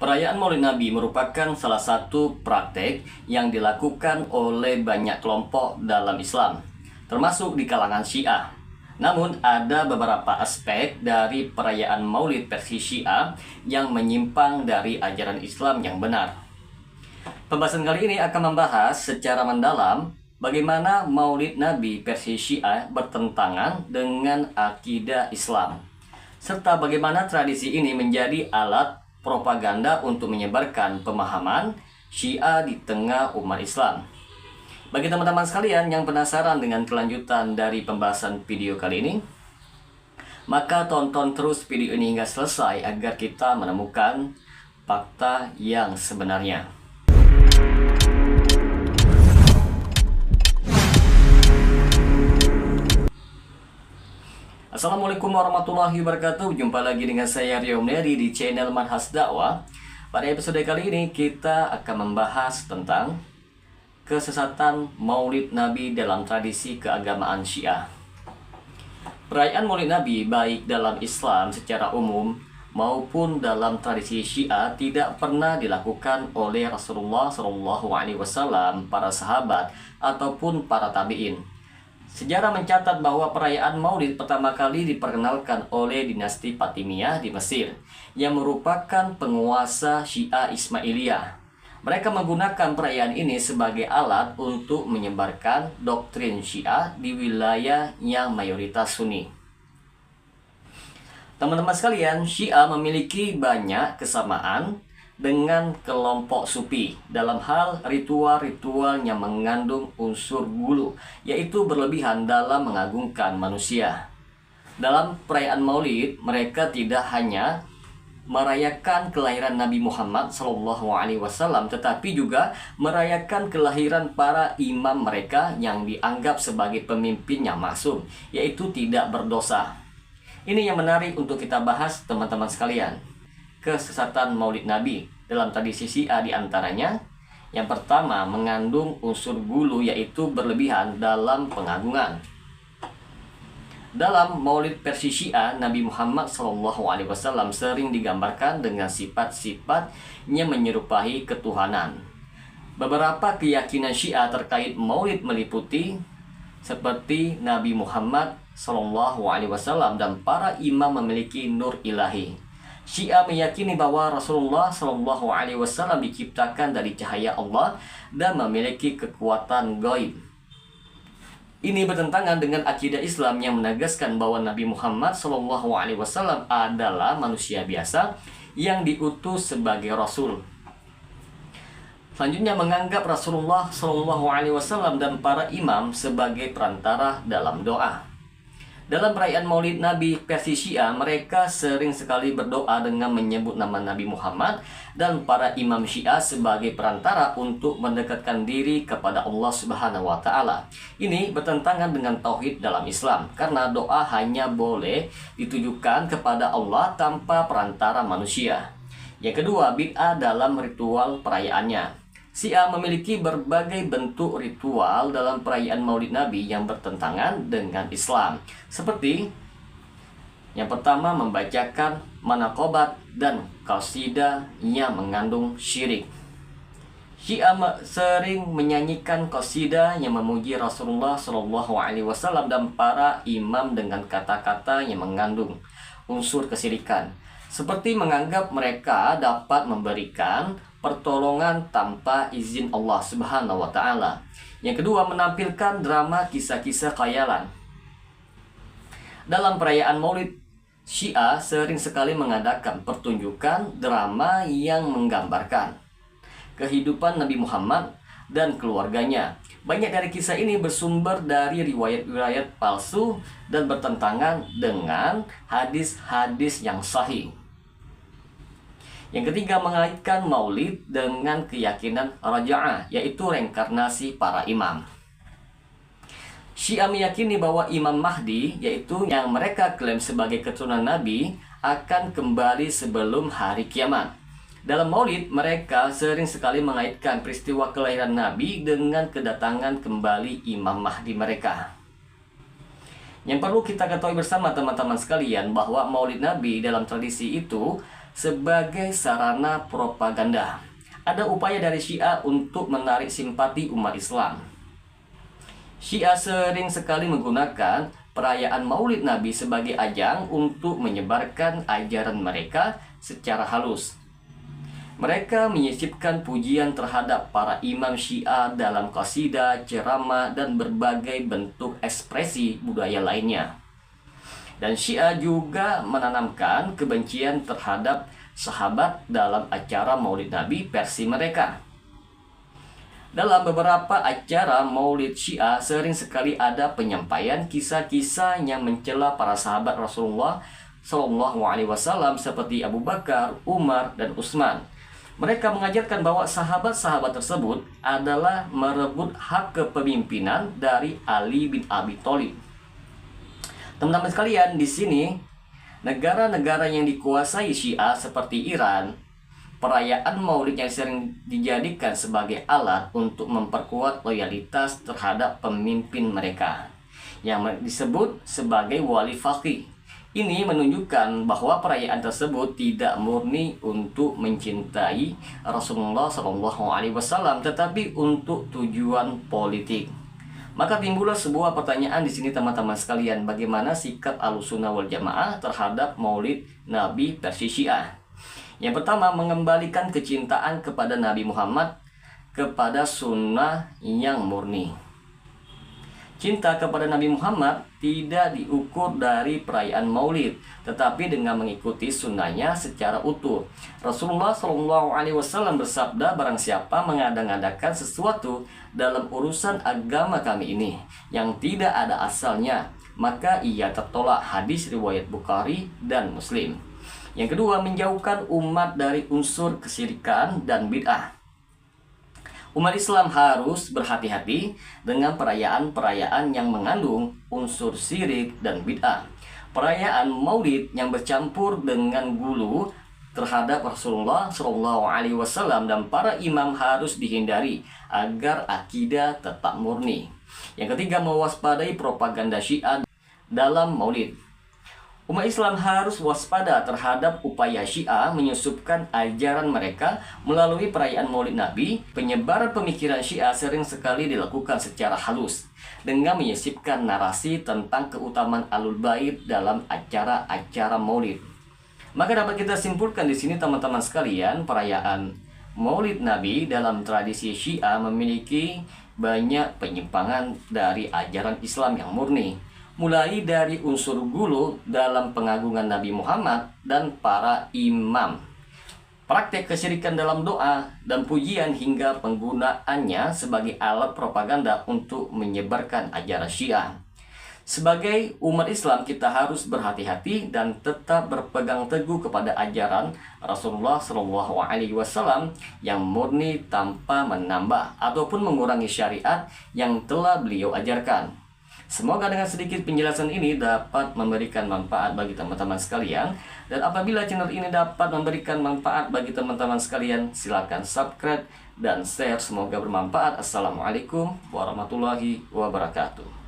Perayaan Maulid Nabi merupakan salah satu praktek yang dilakukan oleh banyak kelompok dalam Islam, termasuk di kalangan Syiah. Namun, ada beberapa aspek dari perayaan Maulid versi Syiah yang menyimpang dari ajaran Islam yang benar. Pembahasan kali ini akan membahas secara mendalam bagaimana Maulid Nabi versi Syiah bertentangan dengan akidah Islam, serta bagaimana tradisi ini menjadi alat propaganda untuk menyebarkan pemahaman Syiah di tengah umat Islam. Bagi teman-teman sekalian yang penasaran dengan kelanjutan dari pembahasan video kali ini, maka tonton terus video ini hingga selesai agar kita menemukan fakta yang sebenarnya. Assalamualaikum warahmatullahi wabarakatuh. Jumpa lagi dengan saya Rio Mneri di channel Manhaj Dakwah. Pada episode kali ini kita akan membahas tentang kesesatan Maulid Nabi dalam tradisi keagamaan Syiah. Perayaan Maulid Nabi baik dalam Islam secara umum maupun dalam tradisi Syiah tidak pernah dilakukan oleh Rasulullah SAW, para sahabat ataupun para tabi'in. Sejarah mencatat bahwa perayaan Maulid pertama kali diperkenalkan oleh dinasti Fatimiyah di Mesir, yang merupakan penguasa Syiah Ismailiyah. Mereka menggunakan perayaan ini sebagai alat untuk menyebarkan doktrin Syiah di wilayah yang mayoritas Sunni. Teman-teman sekalian, Syiah memiliki banyak kesamaan dengan kelompok Sufi dalam hal ritual-ritual yang mengandung unsur gulu, yaitu berlebihan dalam mengagungkan manusia. Dalam perayaan Maulid, mereka tidak hanya merayakan kelahiran Nabi Muhammad SAW, tetapi juga merayakan kelahiran para imam mereka yang dianggap sebagai pemimpin yang maksum, yaitu tidak berdosa. Ini yang menarik untuk kita bahas, teman-teman sekalian. Kesesatan Maulid Nabi dalam tradisi Syiah diantaranya, yang pertama mengandung unsur gulu, yaitu berlebihan dalam pengagungan. Dalam Maulid versi Syiah, Nabi Muhammad SAW sering digambarkan dengan sifat-sifatnya menyerupai ketuhanan. Beberapa keyakinan Syiah terkait Maulid meliputi seperti Nabi Muhammad SAW dan para imam memiliki nur ilahi. Syiah meyakini bahwa Rasulullah SAW diciptakan dari cahaya Allah dan memiliki kekuatan gaib. Ini bertentangan dengan akidah Islam yang menegaskan bahwa Nabi Muhammad SAW adalah manusia biasa yang diutus sebagai Rasul. Selanjutnya menganggap Rasulullah SAW dan para imam sebagai perantara dalam doa. Dalam perayaan Maulid Nabi versi Syiah, mereka sering sekali berdoa dengan menyebut nama Nabi Muhammad dan para imam Syiah sebagai perantara untuk mendekatkan diri kepada Allah Subhanahu wa Ta'ala. Ini bertentangan dengan tauhid dalam Islam, karena doa hanya boleh ditujukan kepada Allah tanpa perantara manusia. Yang kedua, bid'ah dalam ritual perayaannya. Syiah memiliki berbagai bentuk ritual dalam perayaan Maulid Nabi yang bertentangan dengan Islam. Seperti yang pertama, membacakan manaqobat dan qasidah yang mengandung syirik. Syiah sering menyanyikan qasidah yang memuji Rasulullah SAW dan para imam dengan kata-kata yang mengandung unsur kesyirikan, seperti menganggap mereka dapat memberikan pertolongan tanpa izin Allah Subhanahu wa Ta'ala. Yang kedua, menampilkan drama kisah-kisah khayalan. Dalam perayaan Maulid, Syiah sering sekali mengadakan pertunjukan drama yang menggambarkan kehidupan Nabi Muhammad dan keluarganya. Banyak dari kisah ini bersumber dari riwayat-riwayat palsu dan bertentangan dengan hadis-hadis yang sahih. Yang ketiga, mengaitkan Maulid dengan keyakinan raja'ah, yaitu reinkarnasi para imam. Syiah meyakini bahwa Imam Mahdi, yaitu yang mereka klaim sebagai keturunan Nabi, akan kembali sebelum hari kiamat. Dalam Maulid, mereka sering sekali mengaitkan peristiwa kelahiran Nabi dengan kedatangan kembali Imam Mahdi mereka. Yang perlu kita ketahui bersama teman-teman sekalian, bahwa Maulid Nabi dalam tradisi itu sebagai sarana propaganda. Ada upaya dari Syiah untuk menarik simpati umat Islam. Syiah sering sekali menggunakan perayaan Maulid Nabi sebagai ajang untuk menyebarkan ajaran mereka secara halus. Mereka menyisipkan pujian terhadap para imam Syiah dalam qasidah, ceramah, dan berbagai bentuk ekspresi budaya lainnya. Dan Syiah juga menanamkan kebencian terhadap sahabat dalam acara Maulid Nabi versi mereka. Dalam beberapa acara Maulid Syiah sering sekali ada penyampaian kisah-kisah yang mencela para sahabat Rasulullah SAW seperti Abu Bakar, Umar, dan Utsman. Mereka mengajarkan bahwa sahabat-sahabat tersebut adalah merebut hak kepemimpinan dari Ali bin Abi Thalib. Teman-teman sekalian, di sini negara-negara yang dikuasai Syiah seperti Iran, perayaan Maulid yang sering dijadikan sebagai alat untuk memperkuat loyalitas terhadap pemimpin mereka yang disebut sebagai wali faqih. Ini menunjukkan bahwa perayaan tersebut tidak murni untuk mencintai Rasulullah SAW, tetapi untuk tujuan politik. Maka timbullah sebuah pertanyaan di sini teman-teman sekalian, bagaimana sikap Ahlussunnah wal Jamaah terhadap Maulid Nabi versi Syiah? Yang pertama, mengembalikan kecintaan kepada Nabi Muhammad kepada sunnah yang murni. Cinta kepada Nabi Muhammad tidak diukur dari perayaan Maulid, tetapi dengan mengikuti sunnahnya secara utuh. Rasulullah SAW bersabda, barang siapa mengada-ngadakan sesuatu dalam urusan agama kami ini yang tidak ada asalnya, maka ia tertolak. Hadis riwayat Bukhari dan Muslim. Yang kedua, menjauhkan umat dari unsur kesyirikan dan bid'ah. Umat Islam harus berhati-hati dengan perayaan-perayaan yang mengandung unsur syirik dan bid'ah. Perayaan Maulid yang bercampur dengan gulu terhadap Rasulullah SAW dan para imam harus dihindari agar akidah tetap murni. Yang ketiga, mewaspadai propaganda Syiah dalam Maulid. Umat Islam harus waspada terhadap upaya Syiah menyusupkan ajaran mereka melalui perayaan Maulid Nabi. Penyebaran pemikiran Syiah sering sekali dilakukan secara halus dengan menyisipkan narasi tentang keutamaan Ahlul Bait dalam acara-acara Maulid. Maka dapat kita simpulkan di sini teman-teman sekalian, perayaan Maulid Nabi dalam tradisi Syiah memiliki banyak penyimpangan dari ajaran Islam yang murni, mulai dari unsur gulu dalam pengagungan Nabi Muhammad dan para imam, praktek kesyirikan dalam doa dan pujian, hingga penggunaannya sebagai alat propaganda untuk menyebarkan ajaran Syiah. Sebagai umat Islam, kita harus berhati-hati dan tetap berpegang teguh kepada ajaran Rasulullah SAW yang murni tanpa menambah ataupun mengurangi syariat yang telah beliau ajarkan. Semoga dengan sedikit penjelasan ini dapat memberikan manfaat bagi teman-teman sekalian. Dan apabila channel ini dapat memberikan manfaat bagi teman-teman sekalian, silakan subscribe dan share. Semoga bermanfaat. Assalamualaikum warahmatullahi wabarakatuh.